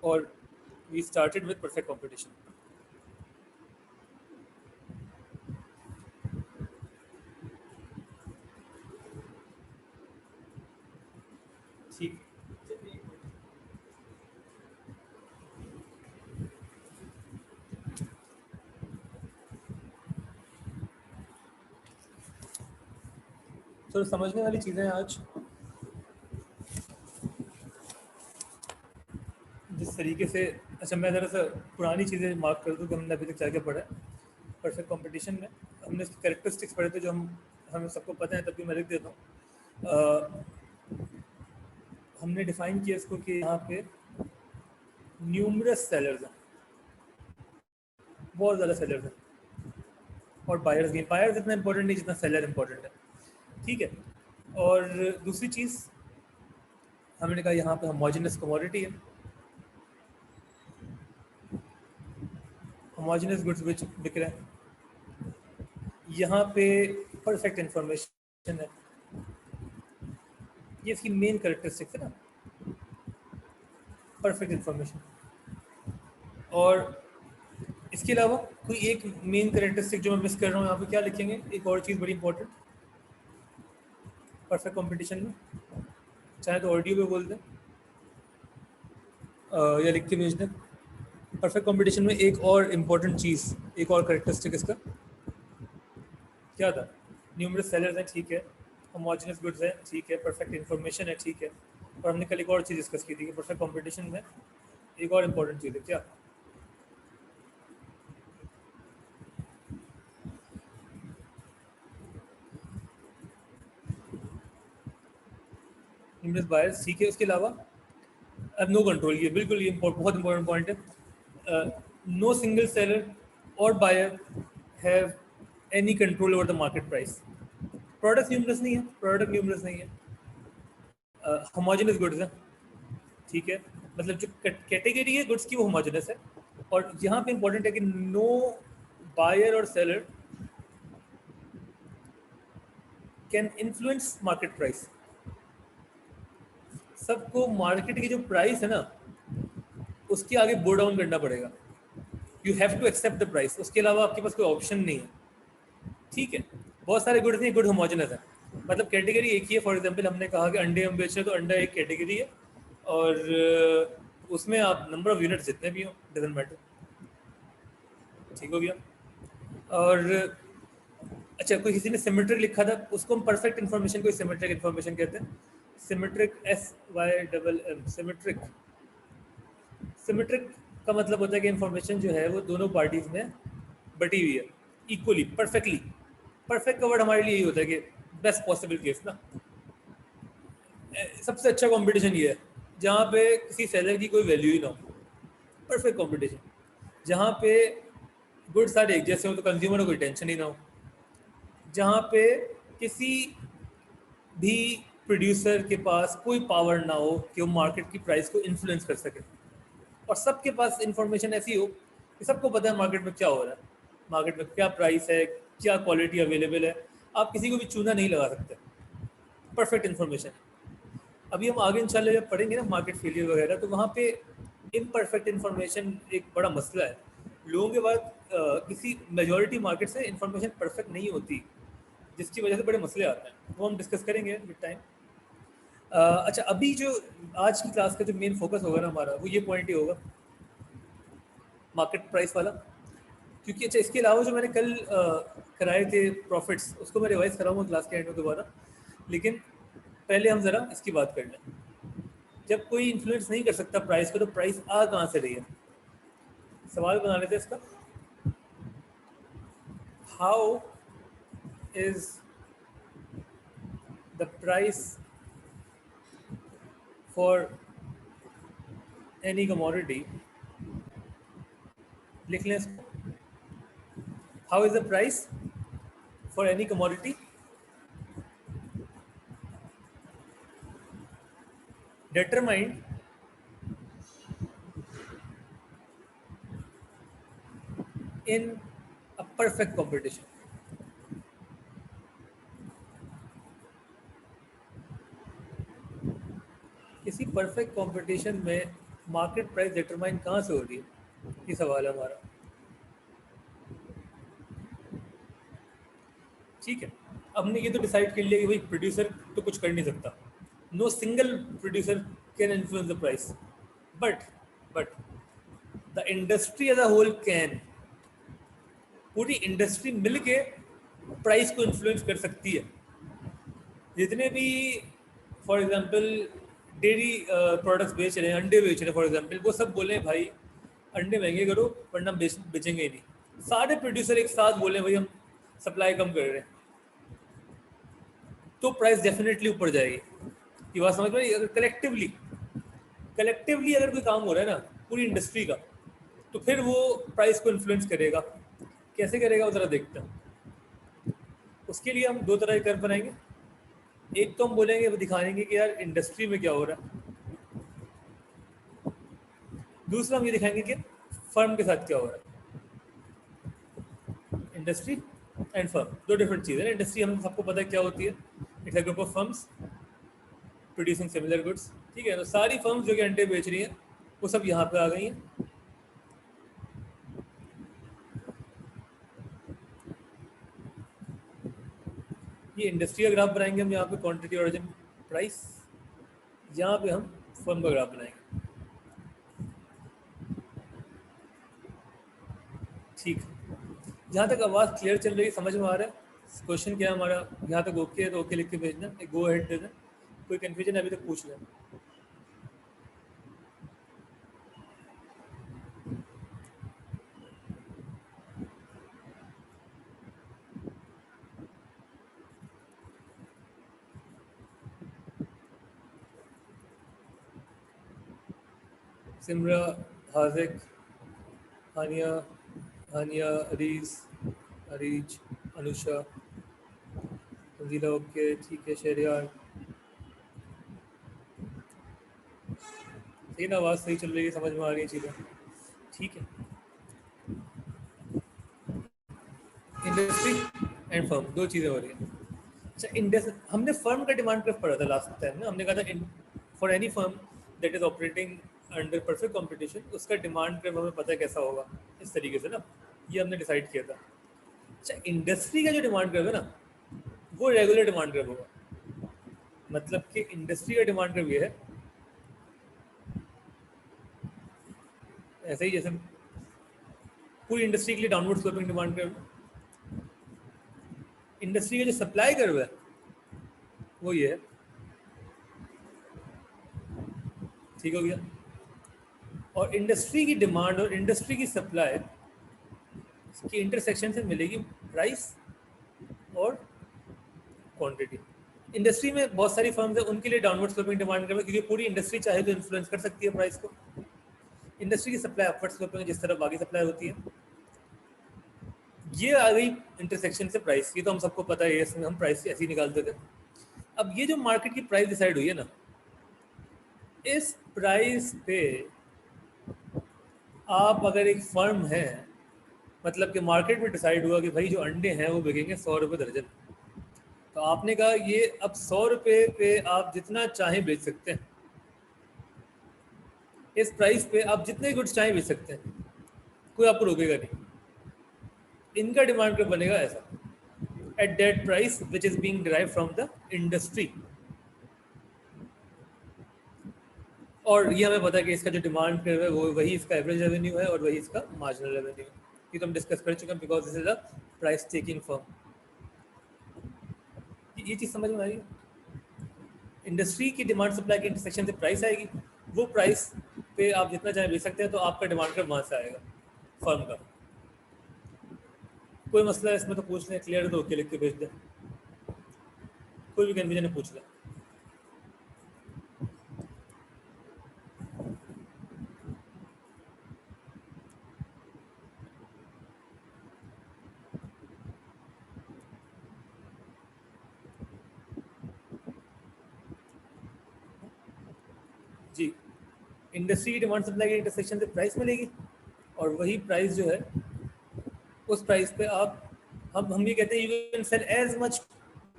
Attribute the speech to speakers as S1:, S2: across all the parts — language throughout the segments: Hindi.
S1: और we started with perfect competition. ठीक, तो समझने वाली चीज़ें आज जिस तरीके से, अच्छा मैं ज़रा सा पुरानी चीज़ें मार्क कर दूँ कि हमने अभी तक क्या क्या पढ़ा है। परफेक्ट कंपटीशन में हमने इसके कैरेक्टरिस्टिक्स पढ़े थे जो हमें सबको पता है, तब भी मैं लिख देता हूँ। हमने डिफाइन किया इसको कि यहाँ पे न्यूमरस सेलर्स हैं, बहुत ज़्यादा सेलर्स हैं, और बायर्स नहीं। बायर्स इतना इंपॉर्टेंट नहीं जितना सेलर इंपॉर्टेंट है, ठीक है। और दूसरी चीज़ हमने कहा यहाँ पे होमोजेनस कमोडिटी है, होमोजेनस गुड्स बिच बिक रहे हैं। यहाँ पे परफेक्ट इंफॉर्मेशन है, ये इसकी मेन कैरेक्टरिस्टिक्स है ना, परफेक्ट इंफॉर्मेशन। और इसके अलावा कोई एक मेन कैरेक्टरिस्टिक जो मैं मिस कर रहा हूँ यहाँ पे, क्या लिखेंगे? एक और चीज़ बड़ी इंपॉर्टेंट परफेक्ट कंपटीशन में, चाहे तो ऑडियो पे बोल दें या लिख के भेज दें। परफेक्ट कंपटीशन में एक और इम्पोर्टेंट चीज़, एक और कैरेक्टरिस्टिक इसका क्या था? न्यूमरस सेलर्स हैं, ठीक है, होमोजेनस गुड्स है, ठीक है, परफेक्ट इन्फॉर्मेशन है, ठीक है। और हमने कल एक और चीज़ डिस्कस की थी कि परफेक्ट कंपटीशन में एक और इम्पोर्टेंट चीज़ है, क्या? न्यूमरस बायर्स, ठीक है। उसके अलावा अब नो कंट्रोल, ये बिल्कुल ये बहुत इंपॉर्टेंट पॉइंट है। नो सिंगल सेलर और buyer have any control over the market price. Product numerous नहीं है, प्रोडक्ट न्यूमरस नहीं है, होमोजेनस गुड्स है, ठीक है। मतलब जो कैटेगरी है गुड्स की वो होमोजेनस है। और यहाँ पे इंपॉर्टेंट है कि नो बायर और seller can influence market price. सबको मार्केट की जो प्राइस है ना उसके आगे बो डाउन करना पड़ेगा। You have to accept the price, उसके अलावा आपके पास कोई ऑप्शन नहीं है, ठीक है। बहुत सारे गुड्स नहीं, गुड होमोजेनस है, मतलब कैटेगरी एक ही है। फॉर एग्जांपल हमने कहा कि अंडे हम बेच रहे हैं, तो अंडा एक कैटेगरी है, और उसमें आप नंबर ऑफ यूनिट जितने भी हो डजेंट मैटर, ठीक हो गया। और अच्छा, कोई किसी ने सिमेट्रिक लिखा था, उसको हम परफेक्ट इन्फॉर्मेशन को सिमेट्रिक इन्फॉर्मेशन कहते हैं। Symmetric, SYMM, symmetric. सिमेट्रिक का मतलब होता है कि इन्फॉर्मेशन जो है वो दोनों पार्टीज में बटी हुई है इक्वली, परफेक्टली। परफेक्ट का वर्ड हमारे लिए यही होता है कि बेस्ट पॉसिबल केस ना। सबसे अच्छा कंपटीशन ये है जहाँ पे किसी सेलर की कोई वैल्यू ही ना हो, परफेक्ट कंपटीशन। जहाँ पे गुड्स सारे एक जैसे हो तो कंज्यूमर को कोई टेंशन ही ना हो, जहाँ पे किसी भी प्रोड्यूसर के पास कोई पावर ना हो कि वो मार्केट की प्राइस को इन्फ्लुएंस कर सके, और सबके पास इंफॉर्मेशन ऐसी हो कि सबको पता है मार्केट में क्या हो रहा है, मार्केट में क्या प्राइस है, क्या क्वालिटी अवेलेबल है, आप किसी को भी चूना नहीं लगा सकते। Perfect information. अभी हम आगे इंशाल्लाह जब पढ़ेंगे ना मार्केट फेलियर वगैरह, तो वहाँ पे इम्परफेक्ट इन्फॉर्मेशन एक बड़ा मसला है। लोगों के पास किसी मेजॉरिटी मार्केट से इन्फॉर्मेशन परफेक्ट नहीं होती, जिसकी वजह से बड़े मसले आते हैं, वो हम डिस्कस करेंगे विद टाइम। अच्छा, अभी जो आज की क्लास का जो मेन फोकस होगा ना हमारा, वो ये पॉइंट ही होगा, मार्केट प्राइस वाला। क्योंकि अच्छा, इसके अलावा जो मैंने कल कराए थे प्रॉफिट्स, उसको मैं रिवाइज कराऊंगा क्लास के एंड में दोबारा। लेकिन पहले हम ज़रा इसकी बात कर लें। जब कोई इन्फ्लुएंस नहीं कर सकता प्राइस को, तो प्राइस आ कहाँ से रही है? सवाल बना लेते हैं इसका। How is the price for any commodity, लिख लें इसको, how is the price for any commodity determined in a perfect competition। किसी परफेक्ट कंपटीशन में मार्केट प्राइस डिटरमाइन कहाँ से हो रही है, ये सवाल है हमारा। ठीक है, हमने ये तो डिसाइड कर लिया कि भाई प्रोड्यूसर तो कुछ कर नहीं सकता, no single producer can influence the price, but the industry as a whole can, पूरी इंडस्ट्री मिलके प्राइस को इन्फ्लुएंस कर सकती है। जितने भी फॉर एग्जांपल डेयरी प्रोडक्ट्स बेच रहे हैं, अंडे बेच रहे हैं फॉर एग्जांपल, वो सब बोले भाई अंडे महंगे करो वरना हम बेचेंगे ही नहीं। सारे प्रोड्यूसर एक साथ बोले भाई हम सप्लाई कम कर रहे हैं, तो प्राइस डेफिनेटली ऊपर जाएगी। ये बात समझ में आई? अगर कलेक्टिवली अगर कोई काम हो रहा है ना पूरी इंडस्ट्री का, तो फिर वो प्राइस को इन्फ्लुएंस करेगा। कैसे करेगा वो जरा देखते हैं। उसके लिए हम दो तरह के कर्व बनाएंगे। एक तो हम बोलेंगे, वो दिखाएंगे कि यार इंडस्ट्री में क्या हो रहा है। दूसरा हम ये दिखाएंगे कि फर्म के साथ क्या हो रहा है। इंडस्ट्री एंड फर्म दो डिफरेंट चीज़ है। इंडस्ट्री हम सबको पता है क्या होती है, it's a group of firms producing similar goods. ठीक है, तो सारी फर्म्स जो कि अंडे बेच रही हैं वो सब यहाँ पे आ गई हैं। ये इंडस्ट्री का ग्राफ बनाएंगे हम यहाँ पे, क्वांटिटी ऑरिजिन प्राइस। यहाँ पे हम फर्म का ग्राफ बनाएंगे। ठीक है, जहाँ तक आवाज़ क्लियर चल रही है, समझ में आ रहा है क्वेश्चन क्या है हमारा? यहाँ तक ओके है तो ओके लिख के भेजना, एक गो अहेड दे दें। कोई कन्फ्यूजन है अभी तक पूछ लें। सिमरा, हाजिक, हानिया, हानिया, अरीज, अनुषा, तंजीला ओके, ठीक है, शहरियार सही ना, आवाज़ सही चल रही है, समझ में आ रही है चीज़ें। ठीक है, इंडस्ट्री एंड फर्म दो चीज़ें हो रही हैं। अच्छा, हमने फर्म का डिमांड कर्व पढ़ा था लास्ट टाइम ना। हमने कहा था for any firm that is operating under perfect competition, उसका डिमांड कर्व हमें पता है कैसा होगा, इस तरीके से ना, ये हमने डिसाइड किया था। अच्छा, इंडस्ट्री का जो डिमांड कर्व है ना, वो रेगुलर डिमांड कर्व होगा। मतलब कि इंडस्ट्री का डिमांड कर्व ये है, ऐसे ही जैसे पूरी इंडस्ट्री के लिए downward sloping demand curve. Industry का जो सप्लाई कर्व है वो ये है। ठीक हो गया? और इंडस्ट्री की डिमांड और इंडस्ट्री की सप्लाई की इंटरसेक्शन से मिलेगी प्राइस और क्वांटिटी। इंडस्ट्री में बहुत सारी फर्म्स है, उनके लिए डाउनवर्ड स्लोपिंग डिमांड कर्व है, क्योंकि पूरी इंडस्ट्री चाहे तो इन्फ्लुएंस कर सकती है प्राइस को। इंडस्ट्री की सप्लाई अपवर्ड स्लोपिंग है, जिस तरफ आगे सप्लाई होती है। ये आ गई इंटरसेक्शन से प्राइस की, तो हम सबको पता है, इसमें हम प्राइस ऐसे ही निकालते थे। अब ये जो मार्केट की प्राइस डिसाइड हुई है ना, इस प्राइस पे आप अगर एक फर्म है, मतलब कि मार्केट में डिसाइड हुआ कि भाई जो अंडे हैं वो बिकेंगे 100 रुपये दर्जन, तो आपने कहा ये अब 100 रुपये पे आप जितना चाहें बेच सकते हैं। इस प्राइस पे आप जितने गुड्स चाहें बेच सकते हैं, कोई आपको रोकेगा नहीं। इनका डिमांड कब बनेगा ऐसा, at that price which is being derive from the industry. और ये हमें पता है कि इसका जो डिमांड कर्व है वो वही इसका एवरेज रेवेन्यू है और वही इसका मार्जिनल रेवेन्यू है। ये तो हम डिस्कस कर चुके हैं, because this is a price taking firm. ये चीज़ समझ में आई? इंडस्ट्री की डिमांड सप्लाई के इंटरसेक्शन से प्राइस आएगी, वो प्राइस पे आप जितना चाहे बेच सकते हैं, तो आपका डिमांड कर्व वहाँ से आएगा फर्म का। कोई मसला है इसमें तो पूछ लें, क्लियर है तो ओके लिख के भेज दें, कोई भी कन्फ्यूजन है पूछ लें। जी, इंडस्ट्री की डिमांड सप्लाई के इंटरसेक्शन से प्राइस मिलेगी, और वही प्राइस जो है उस प्राइस पे आप, हम ये कहते हैं you can sell as much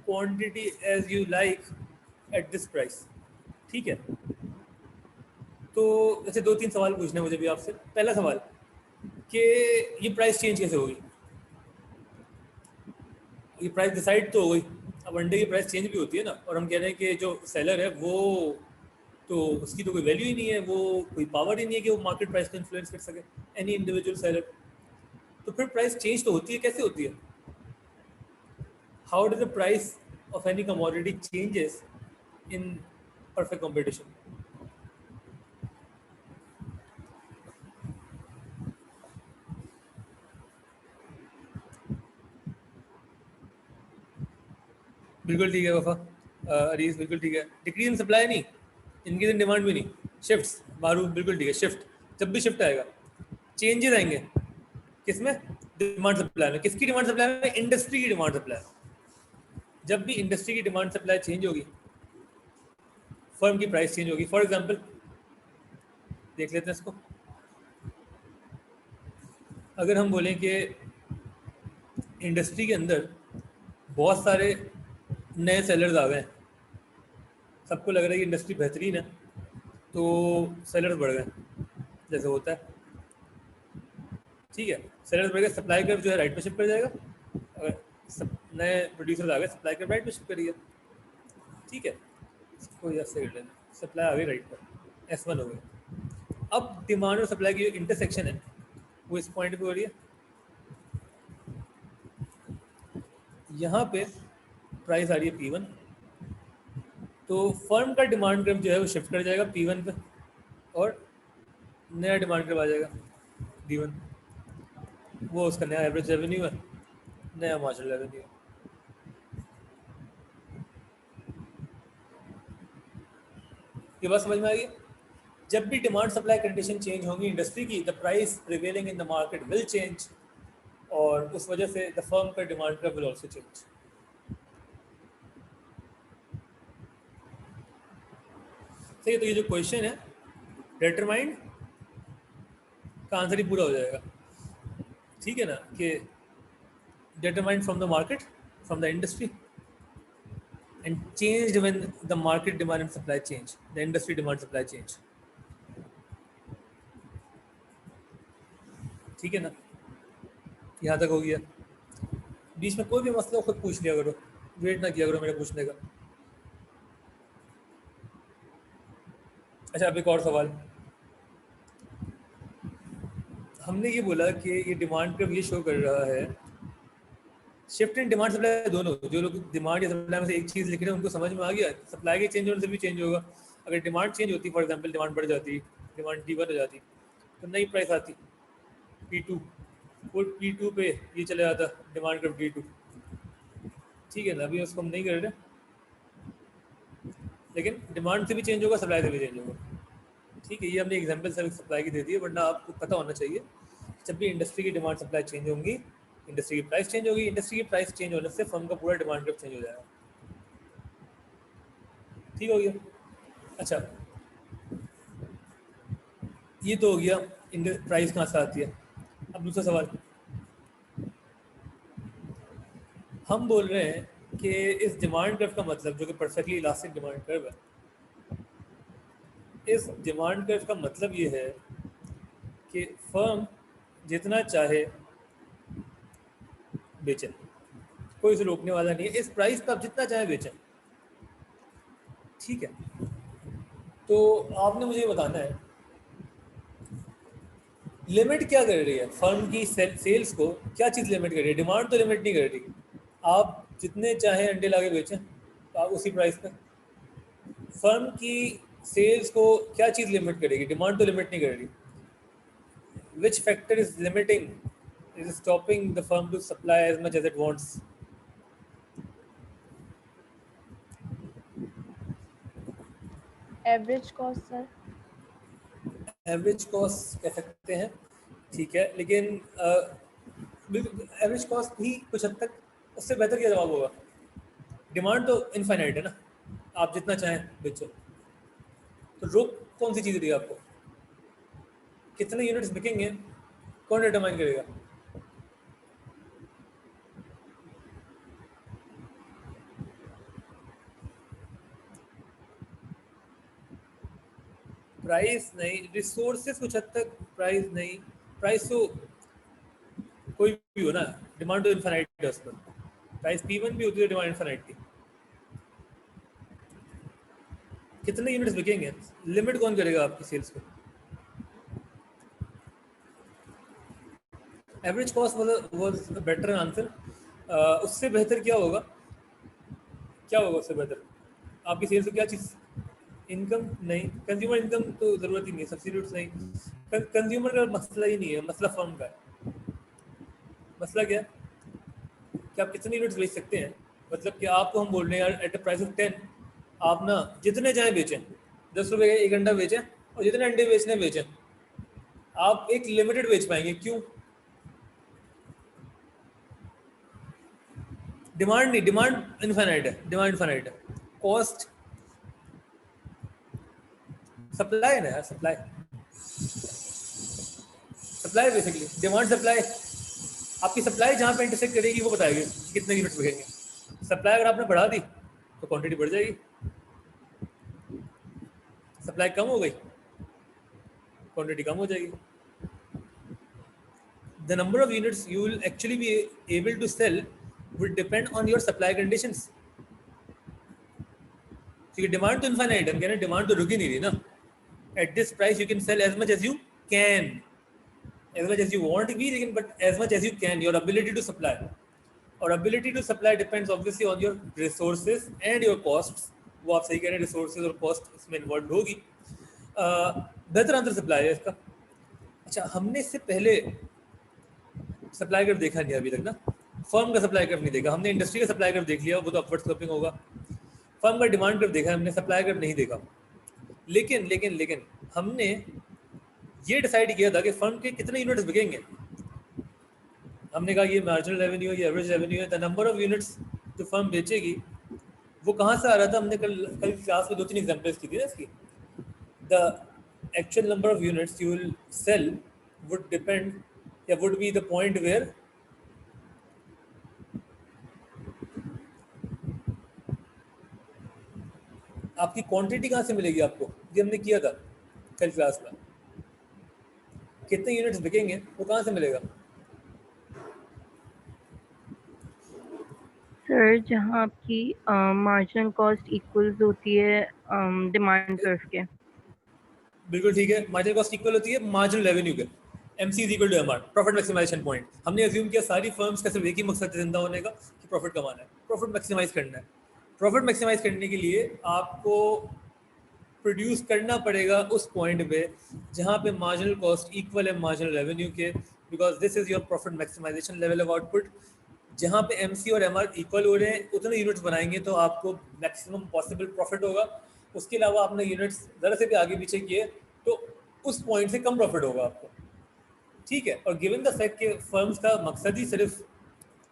S1: quantity as you like at this price. ठीक है, तो ऐसे 2-3 सवाल पूछने हैं मुझे भी आपसे। पहला सवाल कि ये प्राइस चेंज कैसे होगी? ये प्राइस डिसाइड तो हो गई, अब अंडे की प्राइस चेंज भी होती है ना, और हम कह रहे हैं कि जो सेलर है वो तो उसकी तो कोई वैल्यू ही नहीं है, वो कोई पावर ही नहीं है कि वो मार्केट प्राइस को इन्फ्लुएंस कर सके, एनी इंडिविजुअल सेलर। तो फिर प्राइस चेंज तो होती है, कैसे होती है? How does the price of any commodity changes in perfect competition? बिल्कुल ठीक है वफा, अरीज बिल्कुल ठीक है। डिक्रीज इन सप्लाई नहीं, इंक्रीज इन डिमांड भी नहीं, शिफ्ट्स मारू बिल्कुल ठीक है। शिफ्ट, जब भी शिफ्ट आएगा चेंजेस आएंगे। किसमें? डिमांड सप्लाई में। किसकी डिमांड सप्लाई में? इंडस्ट्री की डिमांड सप्लाई। जब भी इंडस्ट्री की डिमांड सप्लाई चेंज होगी, फर्म की प्राइस चेंज होगी। फॉर एग्जांपल देख लेते हैं इसको। अगर हम बोलें कि इंडस्ट्री के अंदर बहुत सारे नए सेलर्स आ गए हैं, सबको लग रहा है कि इंडस्ट्री बेहतरीन है, तो सेलर्स बढ़ गए, जैसे होता है। ठीक है, सेलर्स बढ़ गए, सप्लाई कर्व जो है राइट पे शिफ्ट कर जाएगा। अगर सब नए प्रोड्यूसर्स आ गए, सप्लाई कर्व राइट पे शिफ्ट करिए। ठीक है, इसको ऐसे कर लेना, सप्लाई आ गई राइट पर, S1 हो गई। अब डिमांड और सप्लाई की जो इंटरसेक्शन है वो इस पॉइंट पे हो रही है। यहाँ पे प्राइस आ रही है P1, तो फर्म का डिमांड कर्व जो है वो शिफ्ट कर जाएगा P1 पे, और नया डिमांड कर्व आ जाएगा D1। वो उसका नया एवरेज रेवेन्यू है, नया मार्जिनल रेवेन्यू है। ये बात समझ में आ गई? जब भी डिमांड सप्लाई कंडीशन चेंज होंगी इंडस्ट्री की, the price prevailing in the market will change, और उस वजह से द फर्म का demand curve will also change. सही है, तो ये जो क्वेश्चन है डिटरमाइंड का आंसर ही पूरा हो जाएगा। ठीक है ना, कि determined from the market, from the industry, and changed when the market demand and supply change, the industry demand supply change. ठीक है ना, यहाँ तक हो गया। बीच में कोई भी मसला हो खुद पूछ लिया करो, वेट ना किया करो मेरे पूछने का। अच्छा, अब एक और सवाल। हमने ये बोला कि ये डिमांड कर्व ये शो कर रहा है, शिफ्ट इन डिमांड सप्लाई दोनों, जो लोग डिमांड या सप्लाई में से एक चीज़ लिख रहे हैं उनको समझ में आ गया, सप्लाई के चेंज होने से भी चेंज होगा। अगर डिमांड चेंज होती, फॉर एग्जांपल डिमांड बढ़ जाती, डिमांड D1 हो जाती, तो नई प्राइस आती P2, वो P2 पे ये चले जाता डिमांड कर्व D2। ठीक है ना, अभी उसको हम नहीं कर रहे, लेकिन डिमांड से भी चेंज होगा, सप्लाई से भी चेंज होगा। ठीक है, ये हमने एग्जाम्पल सर सप्लाई की दे दी है, वरना आपको पता होना चाहिए जब भी इंडस्ट्री की डिमांड सप्लाई चेंज होंगी, इंडस्ट्री की प्राइस चेंज होगी, इंडस्ट्री की प्राइस चेंज होने से फर्म का पूरा डिमांड कर्व चेंज हो जाएगा। ठीक हो गया? अच्छा, ये तो हो गया प्राइस कहाँ से आती है। अब दूसरा सवाल, हम बोल रहे हैं कि इस डिमांड कर्व का मतलब, जो कि परफेक्टली इलास्टिक डिमांड कर्व है, इस डिमांड कर्व का मतलब ये है कि फर्म जितना चाहे बेचें, कोई इसे रोकने वाला नहीं है, इस प्राइस पर आप जितना चाहे बेचें। ठीक है, तो आपने मुझे ये बताना है लिमिट क्या कर रही है फर्म की सेल्स को, क्या चीज़ लिमिट कर रही है? डिमांड तो लिमिट नहीं कर रही। आप जितने चाहे अंडे लाके बेचें तो आप उसी प्राइस पे। फर्म की सेल्स को क्या चीज़ लिमिट करेगी? डिमांड तो लिमिट नहीं कर रही। Which factor is limiting, is stopping the firm to supply as much as it wants?
S2: Average cost sir.
S1: Average cost कह सकते हैं, ठीक है, लेकिन एवरेज कॉस्ट भी कुछ हद तक, उससे बेहतर क्या जवाब होगा? डिमांड तो इनफाइनाइट है ना, आप जितना चाहें बेचो, तो रोक कौन सी चीज़ रही है आपको? कितने यूनिट्स बिकेंगे कौन डिटरमाइन करेगा? प्राइस नहीं, रिसोर्सेज कुछ हद तक प्राइस नहीं, प्राइस तो कोई भी हो ना, डिमांड तो इनफाइनाइट है उस पर, प्राइस P1 भी होती है डिमांड इनफाइनाइट की। कितने यूनिट्स बिकेंगे, लिमिट कौन करेगा आपकी सेल्स को? Average cost was better answer. उससे बेहतर क्या होगा, क्या होगा उससे बेहतर? आपकी सेल्स को क्या चीज़, इनकम नहीं, कंज्यूमर इनकम तो ज़रूरत ही नहीं है, सब्सिट्यूट्स नहीं, कंज्यूमर का मसला ही नहीं है, मसला फर्म का है। मसला क्या है कि आप कितने यूनिट्स बेच सकते हैं, मतलब कि आपको हम बोल रहे हैं यार एट अ प्राइस ऑफ 10 आप ना जितने चाहे बेचें, 10 रुपये का एक अंडा बेचें और जितने अंडे बेचने बेचें, आप एक लिमिटेड बेच पाएंगे। क्यों? डिमांड नहीं, डिमांड इनफाइनाइट है, डिमांड इनफाइनाइट है, कॉस्ट सप्लाई है ना यार, supply, supply basically, demand supply. आपकी सप्लाई जहाँ पे इंटरसेक्ट करेगी वो बताएगी कि कितने यूनिट्स बिकेंगे। सप्लाई अगर आपने बढ़ा दी तो क्वांटिटी बढ़ जाएगी, सप्लाई कम हो गई क्वांटिटी कम हो जाएगी। The number of units you will actually be able to sell will depend on your supply conditions. क्योंकि डिमांड तो इनफाइनाइट है, हम कह रहे हैं डिमांड तो रुक ही नहीं रही ना। At this price you can sell as much as you can, as much as you want be, लेकिन but as much as you can, your ability to supply. और ability to supply depends obviously on your resources and your costs. वो आप सही कह रहे हैं, रिसोर्सेज और कॉस्ट इसमें इन्वॉल्व होगी। बेहतर आंसर सप्लाई है इसका। अच्छा, हमने इससे पहले सप्लाई कर्व देखा नहीं अभी तक ना, फर्म का सप्लाई कर्व नहीं देखा हमने, इंडस्ट्री का सप्लाई कर्व देख लिया, वो तो अपवर्ड स्लोपिंग होगा। फर्म का डिमांड कर्व देखा हमने, सप्लाई कर्व नहीं देखा। लेकिन लेकिन लेकिन हमने ये डिसाइड किया था कि फर्म के कितने यूनिट्स बिकेंगे। हमने कहा ये मार्जिनल रेवेन्यू है, ये एवरेज रेवेन्यू है, द नंबर ऑफ यूनिट्स जो फर्म बेचेगी वो कहाँ से आ रहा था। हमने कल क्लास में 2-3 एग्जाम्पल्स की थी ना इसकी। The actual number of units you will sell would depend या would be the point where आपकी क्वांटिटी कहाँ से मिलेगी आपको। ये हमने किया था कल क्लास में, कितने यूनिट्स बिकेंगे वो कहाँ से मिलेगा।
S2: सर जहाँ आपकी मार्जिनल कॉस्ट इक्वल्स होती है डिमांड कर्व के।
S1: बिल्कुल ठीक है, मार्जिनल कॉस्ट इक्वल होती है मार्जिनल रेवेन्यू के, MC is equal to MR, profit maximisation point. हमने अज्यूम किया सारी फर्म्स का सिर्फ एक ही मकसद है जिंदा होने का, कि प्रॉफिट कमाना है, प्रॉफिट मैक्सिमाइज करना है। प्रॉफिट मैक्सिमाइज करने के लिए आपको प्रोड्यूस करना पड़ेगा उस पॉइंट पे जहाँ पे मार्जिनल कॉस्ट इक्वल है मार्जिनल रेवेन्यू के, because this is your profit maximisation level of output. जहाँ पे MC और MR इक्वल हो रहे हैं उतने यूनिट्स बनाएंगे तो आपको मैक्सिमम पॉसिबल प्रॉफिट होगा। उसके अलावा आपने यूनिट्स ज़रा से भी आगे पीछे किए तो उस पॉइंट से कम प्रॉफिट होगा आपको, ठीक है। और गिवन द फैक्ट कि फर्म्स का मकसद ही सिर्फ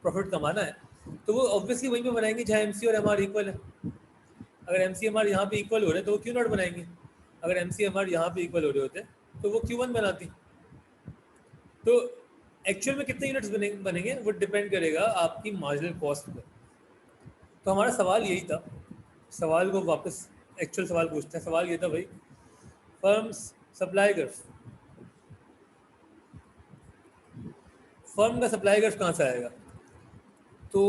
S1: प्रॉफिट कमाना है, तो वो ऑब्वियसली वहीं पे बनाएंगे जहाँ MC और MR इक्वल है। अगर MC MR यहाँ पे इक्वल हो रहे हैं तो वो क्यों नॉट बनाएंगे। अगर MC MR यहाँ पे इक्वल हो रहे होते तो वो Q1 बनाती। तो एक्चुअल में कितने यूनिट्स बनेंगे वो डिपेंड करेगा आपकी मार्जिनल कॉस्ट पर। तो हमारा सवाल यही था, सवाल को वापस एक्चुअल सवाल पूछते हैं। सवाल ये था भाई, फर्म्स सप्लाई कर्व, फर्म का सप्लाई कर्व कहाँ से आएगा। तो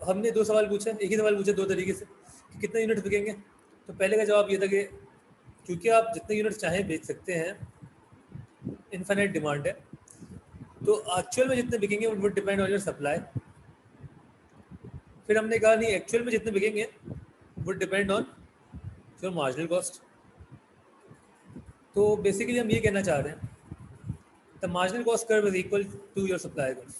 S1: हमने 2 सवाल पूछे, एक ही सवाल पूछे 2 तरीके से कि कितने यूनिट्स बिकेंगे। तो पहले का जवाब ये था कि क्योंकि आप जितने यूनिट्स चाहें बेच सकते हैं, इनफाइनाइट डिमांड है, तो एक्चुअल में जितने बिकेंगे वो डिपेंड ऑन योर सप्लाई। फिर हमने कहा नहीं, एक्चुअल में जितने बिकेंगे वो depend on your marginal cost. तो बेसिकली हम ये कहना चाह रहे हैं, the marginal cost curve is equal to your supply curve.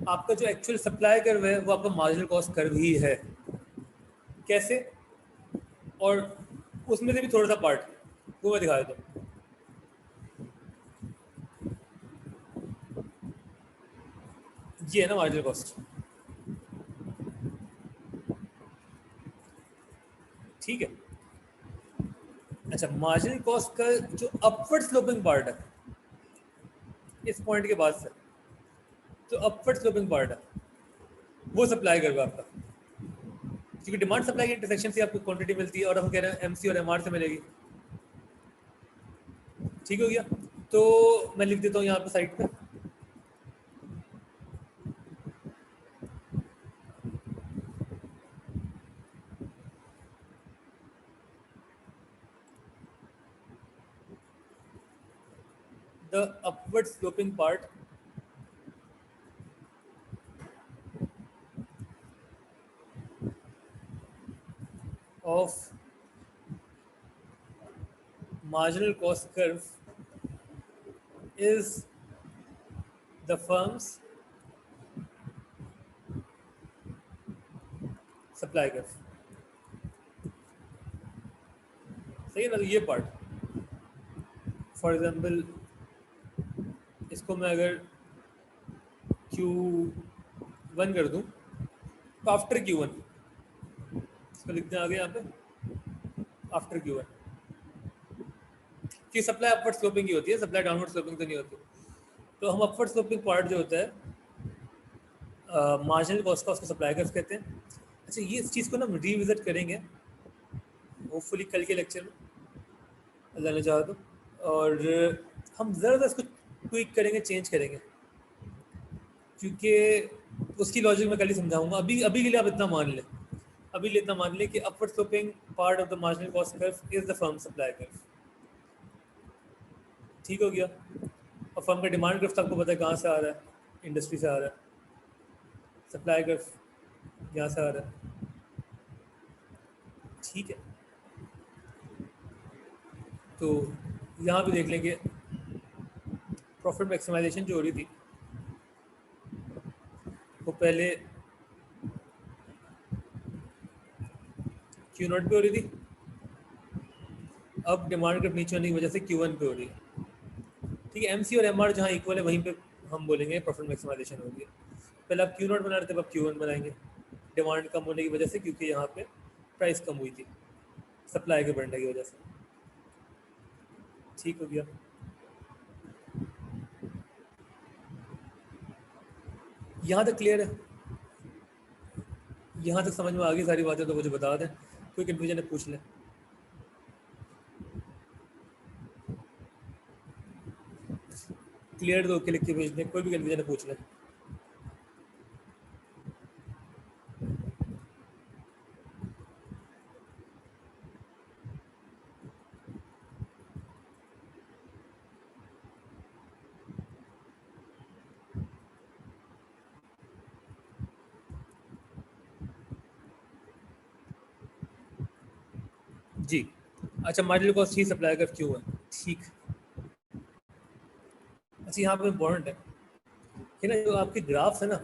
S1: आपका जो एक्चुअल सप्लाई कर्व है वो आपका मार्जिनल कॉस्ट कर्व ही है। कैसे, और उसमें से भी थोड़ा सा पार्ट वो मैं दिखा देता हूँ। ये है ना मार्जिनल कॉस्ट, ठीक है। अच्छा, मार्जिनल कॉस्ट का जो अपवर्ड स्लोपिंग पार्ट है इस पॉइंट के बाद से, जो अपवर्ड स्लोपिंग पार्ट है वो सप्लाई कर्व आपका, क्योंकि डिमांड सप्लाई के इंटरसेक्शन से आपको क्वांटिटी मिलती है और हम कह रहे हैं MC और MR से मिलेगी। ठीक हो गया। तो मैं लिख देता हूँ यहाँ पे साइड पे, the upward sloping part of marginal cost curve is the firm's supply curve। सही है ना? तो ये पार्ट, फॉर एग्जांपल इसको मैं अगर Q1 कर दूं तो आफ्टर Q1, इसको लिखते हैं आगे यहाँ पे आफ्टर Q1, कि सप्लाई अपवर्ड स्लोपिंग की होती है, सप्लाई डाउनवर्ड स्लोपिंग तो नहीं होती। तो हम अपवर्ड स्लोपिंग पार्ट जो होता है मार्जिनल कॉस्ट का, उसको सप्लाई कर्व कहते हैं। अच्छा, ये इस चीज़ को ना हम रिविजिट करेंगे होपफुली कल के लेक्चर में, अल्लाह ने चाहा तो, और हम ज़रा इसको ट्वीक करेंगे, चेंज करेंगे, क्योंकि उसकी लॉजिक मैं कल ही समझाऊंगा। अभी अभी के लिए आप इतना मान लें, अभी लिए इतना मान लें कि upward sloping part of the marginal cost curve is the firm supply curve. ठीक हो गया। और फर्म का डिमांड कर्व आपको पता है कहाँ से आ रहा है, इंडस्ट्री से आ रहा है। सप्लाई कर्व यहाँ से आ रहा है। ठीक है, तो यहाँ भी देख लेंगे प्रॉफिट मैक्सिमाइजेशन जो हो रही थी वो पहले Q0 पे हो रही थी, अब डिमांड कर्व नीचे होने की वजह से Q1 पे हो रही है। ठीक है, MC और MR जहाँ इक्वल है वहीं पे हम बोलेंगे प्रॉफिट मैक्सिमाइजेशन हो रही है। पहले आप Q0 बना रहे थे, अब Q1 बनाएंगे, डिमांड कम होने की वजह से, क्योंकि यहाँ पे प्राइस कम हुई थी सप्लाई के बढ़ने की वजह से। ठीक हो गया। यहाँ तक क्लियर है? यहाँ तक समझ में आ गई सारी बातें? तो मुझे बता दें, कोई कन्फ्यूजन है पूछ लें। क्लियर तो ओके लिख के भेज दें, कोई भी कन्फ्यूजन है पूछ लें। जी, अच्छा, मार्जिनल कॉस्ट ही सप्लाई कर्व क्यों है? ठीक, अच्छा यहाँ पे इम्पोर्टेंट है कि ना, जो आपके ग्राफ्स है ना,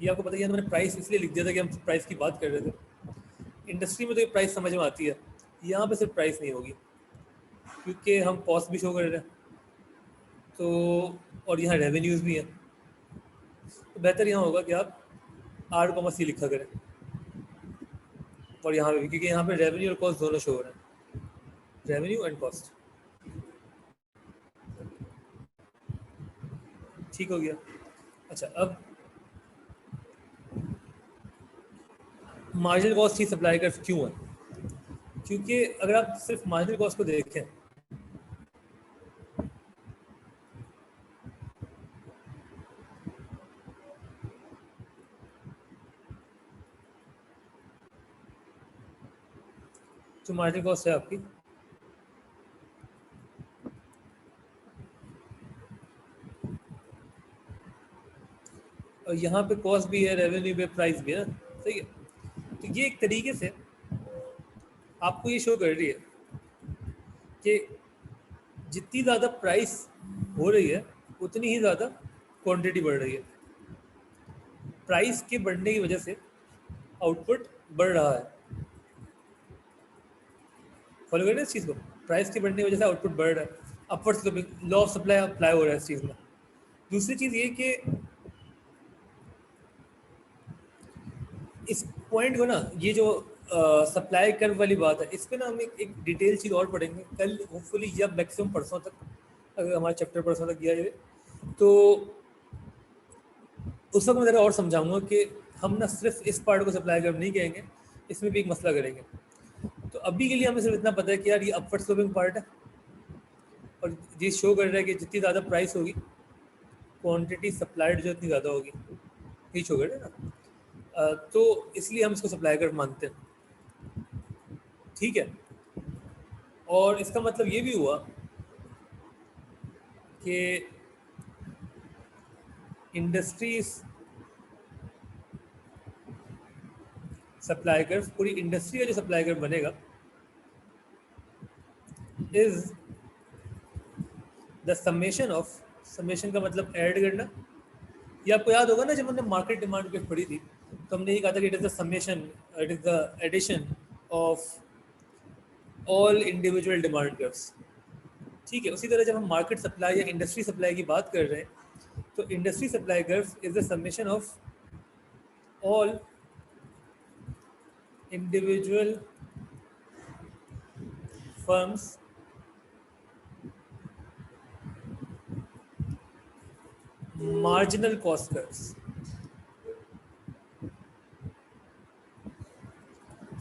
S1: ये आपको पता है, मैंने प्राइस इसलिए लिख दिया था कि हम प्राइस की बात कर रहे थे। इंडस्ट्री में तो ये प्राइस समझ में आती है, यहाँ पे सिर्फ प्राइस नहीं होगी, क्योंकि हम कॉस्ट भी शो कर रहे हैं, तो और यहाँ रेवेन्यूज़ भी हैं। तो बेहतर यहाँ होगा कि आप R, C लिखा करें, और यहाँ पे भी, क्योंकि यहाँ पे रेवेन्यू और कॉस्ट दोनों शो हो रहे हैं, रेवेन्यू एंड कॉस्ट। ठीक हो गया। अच्छा, अब मार्जिनल कॉस्ट ही सप्लाई कर्व क्यों है? क्योंकि अगर आप सिर्फ मार्जिनल कॉस्ट को देखें, जो मार्जिनल कॉस्ट है आपकी, और यहाँ पे कॉस्ट भी है, रेवेन्यू भी है, प्राइस भी है ना, सही है। तो ये एक तरीके से आपको ये शो कर रही है कि जितनी ज़्यादा प्राइस हो रही है उतनी ही ज़्यादा क्वांटिटी बढ़ रही है। प्राइस के बढ़ने की वजह से आउटपुट बढ़ रहा है। फॉलो करें इस चीज़ को, प्राइस के बढ़ने की वजह से आउटपुट बढ़ रहा है, upward sloping law of supply apply हो रहा है इस चीज़ में। दूसरी चीज़ ये कि इस पॉइंट को ना, ये जो सप्लाई कर्व वाली बात है, इस पे ना हम एक डिटेल चीज़ और पढ़ेंगे कल होपफुली, या मैक्सिमम परसों तक, अगर हमारा चैप्टर परसों तक गया है तो उस वक्त मैं ज़रा और समझाऊंगा कि हम ना सिर्फ इस पार्ट को सप्लाई कर्व नहीं कहेंगे, इसमें भी एक मसला करेंगे। तो अभी के लिए हमें सिर्फ इतना पता है कि यार ये अपवर्ड स्लोपिंग पार्ट है, और ये शो कर रहा है कि जितनी ज़्यादा प्राइस होगी क्वांटिटी सप्लाइड जो इतनी ज़्यादा होगी, ये शो कर रहा है ना। तो इसलिए हम इसको सप्लाई कर मानते हैं, ठीक है। और इसका मतलब ये भी हुआ कि इंडस्ट्रीज सप्लाई कर, पूरी इंडस्ट्री का जो सप्लाई कर बनेगा is the summation of, summation का मतलब ऐड करना। ये आपको याद होगा ना, जब हमने मार्केट डिमांड की पढ़ी थी तो हमने ये कहा था कि it is the summation, it is the addition of all individual demand curves, ठीक है। उसी तरह जब हम मार्केट सप्लाई या इंडस्ट्री सप्लाई की बात कर रहे हैं तो industry supply curves is the summation of all individual firms marginal cost curves.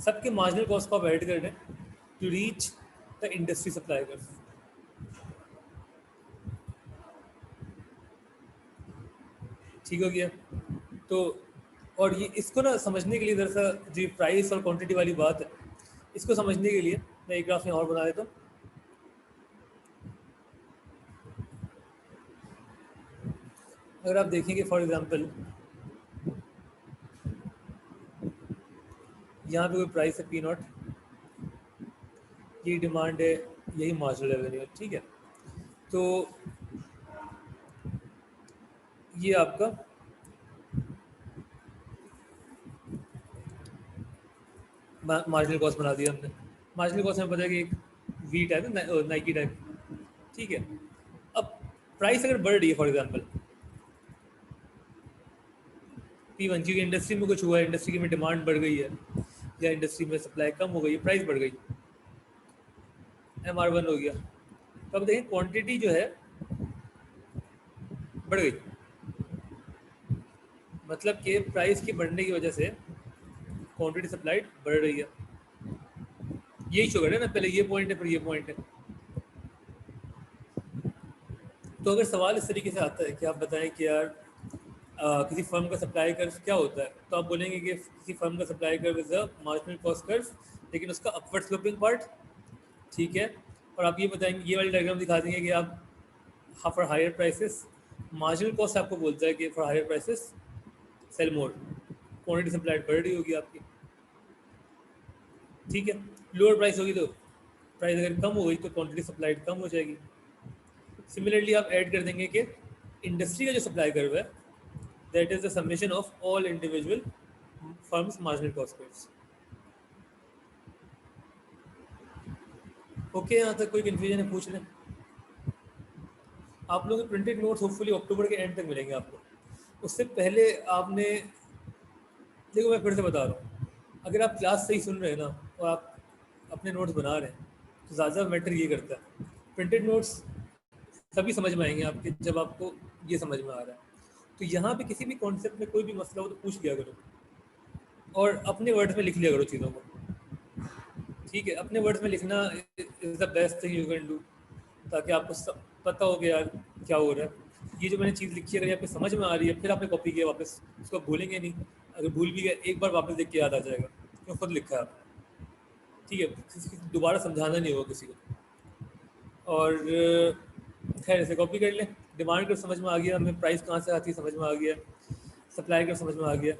S1: सबके मार्जिनल कॉस्ट को आप ऐड कर दें to reach the industry supply curve. ठीक हो गया। तो और ये इसको ना समझने के लिए दरअसल जो प्राइस और क्वांटिटी वाली बात है, इसको समझने के लिए मैं एक ग्राफ में और बना देता हूँ। अगर आप देखेंगे फॉर एग्जांपल यहाँ पे कोई प्राइस है पी नॉट, ये डिमांड है, यही मार्जिनल रेवेन्यू है, ठीक है। तो ये आपका मार्जिनल कॉस्ट बना दिया हमने। मार्जिनल कॉस्ट में पता है कि एक वी टाइप है, नाइकी टाइप, ठीक है। अब प्राइस अगर बढ़ रही है फॉर एग्जांपल P1, क्योंकि इंडस्ट्री में कुछ हुआ है, इंडस्ट्री में डिमांड बढ़ गई है या इंडस्ट्री में सप्लाई कम हो गई है, प्राइस बढ़ गई, MR1 हो गया। तो अब देखें क्वांटिटी जो है बढ़ गई, मतलब कि प्राइस की बढ़ने की वजह से क्वांटिटी सप्लाइड बढ़ रही है। यही शो कर रहा है ना, पहले ये पॉइंट है फिर ये पॉइंट है। तो अगर सवाल इस तरीके से आता है कि आप बताएं कि यार किसी फर्म का सप्लाई कर्व क्या होता है, तो आप बोलेंगे कि किसी फर्म का supply curve is a marginal cost curve, लेकिन उसका अपवर्ड स्लोपिंग पार्ट, ठीक है। और आप ये बताएंगे, ये वाली डायग्राम दिखा देंगे कि आप for higher prices marginal cost आपको बोलता है कि for higher prices sell more, quantity supplied बढ़ रही होगी आपकी, ठीक है। लोअर प्राइस होगी तो प्राइस अगर कम हो गई तो क्वांटिटी सप्लाइड कम हो जाएगी। सिमिलरली आप ऐड कर देंगे कि इंडस्ट्री का जो सप्लाई कर्व है that is the summation of all individual firms marginal cost curves. Okay, यहाँ तक कोई कंफ्यूजन है पूछ लें। आप लोगों के प्रिंटेड नोट्स होपफुली अक्टूबर के एंड तक मिलेंगे आपको। उससे पहले आपने, देखो मैं फिर से बता रहा हूँ, अगर आप क्लास सही सुन रहे हैं ना और आप अपने नोट्स बना रहे हैं तो ज़्यादा मैटर ये करता है। प्रिंटेड नोट्स तभी समझ में आएंगे आपके जब आपको ये समझ में आ रहा है। तो यहाँ पे किसी भी कॉन्सेप्ट में कोई भी मसला हो तो पूछ लिया करो और अपने वर्ड्स में लिख लिया करो चीज़ों को, ठीक है। अपने वर्ड्स में लिखना is the best thing you can do, ताकि आपको पता हो कि यार क्या हो रहा है। ये जो मैंने चीज़ लिखी है अगर आपको समझ में आ रही है फिर आपने कॉपी किया वापस, उसको भूलेंगे नहीं। अगर भूल भी गए एक बार वापस देख के याद आ जाएगा क्यों खुद लिखा है आपने, ठीक है। दोबारा समझाना नहीं होगा किसी को। और खैर इसे कॉपी कर लें। डिमांड कर समझ में आ गया, हमें प्राइस कहाँ से आती है समझ में आ गया, सप्लाई कर समझ में आ गया।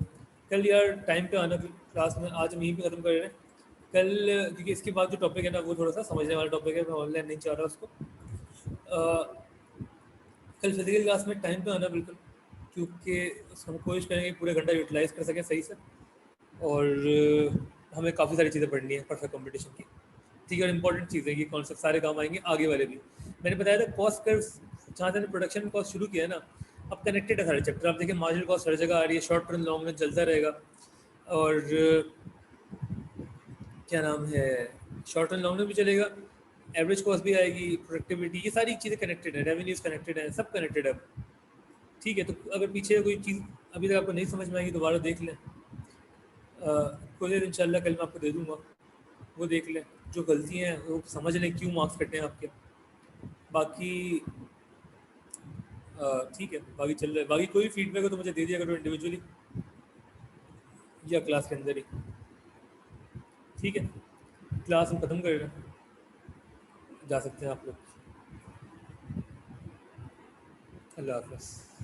S1: कल यार टाइम पे आना क्लास में, आज हम यहीं पे ख़त्म कर रहे हैं। कल क्योंकि इसके बाद जो टॉपिक है ना वो थोड़ा सा समझने वाला टॉपिक है, मैं ऑनलाइन नहीं चाह रहा उसको। कल फिजिकल क्लास में टाइम पे आना बिल्कुल, क्योंकि हम कोशिश करेंगे पूरे घंटा यूटिलाइज़ कर सकें सही से। और हमें काफ़ी सारी चीज़ें पढ़नी है परफेक्ट कंपटीशन की, ठीक है। और इंपॉर्टेंट चीज़ें ये कॉन्सेप्ट सारे काम आएंगे आगे वाले भी। मैंने बताया था कॉस्ट कर्व्स, जहाँ से प्रोडक्शन कॉस्ट शुरू किया है ना, अब कनेक्टेड है सारे चैप्टर। आप देखिए मार्जिनल कॉस्ट हर जगह आ रही है, शॉर्ट टर्म लॉन्ग रन चलता रहेगा। और क्या नाम है, शॉर्ट टर्म लॉन्ग रन भी चलेगा, एवरेज कॉस्ट भी आएगी, प्रोडक्टिविटी, ये सारी चीज़ें कनेक्टेड है, रेवेन्यूज कनेक्टेड है, सब कनेक्टेड है, ठीक है। तो अगर पीछे कोई चीज़ अभी तक आपको नहीं समझ में आएगी दोबारा देख लें, कुछ देर इंशाल्लाह कल मैं आपको दे दूँगा, वो देख लें। जो गलतियाँ हैं वो समझ लें क्यों मार्क्स कटे हैं आपके, बाकी ठीक है, बाकी चल रहा है। बाकी कोई फीडबैक हो तो मुझे दे दिया करो इंडिविजुअली या क्लास के अंदर ही। ठीक है, क्लास हम ख़त्म कर रहे हैं, जा सकते हैं आप लोग। अल्लाह हाफ़िज़।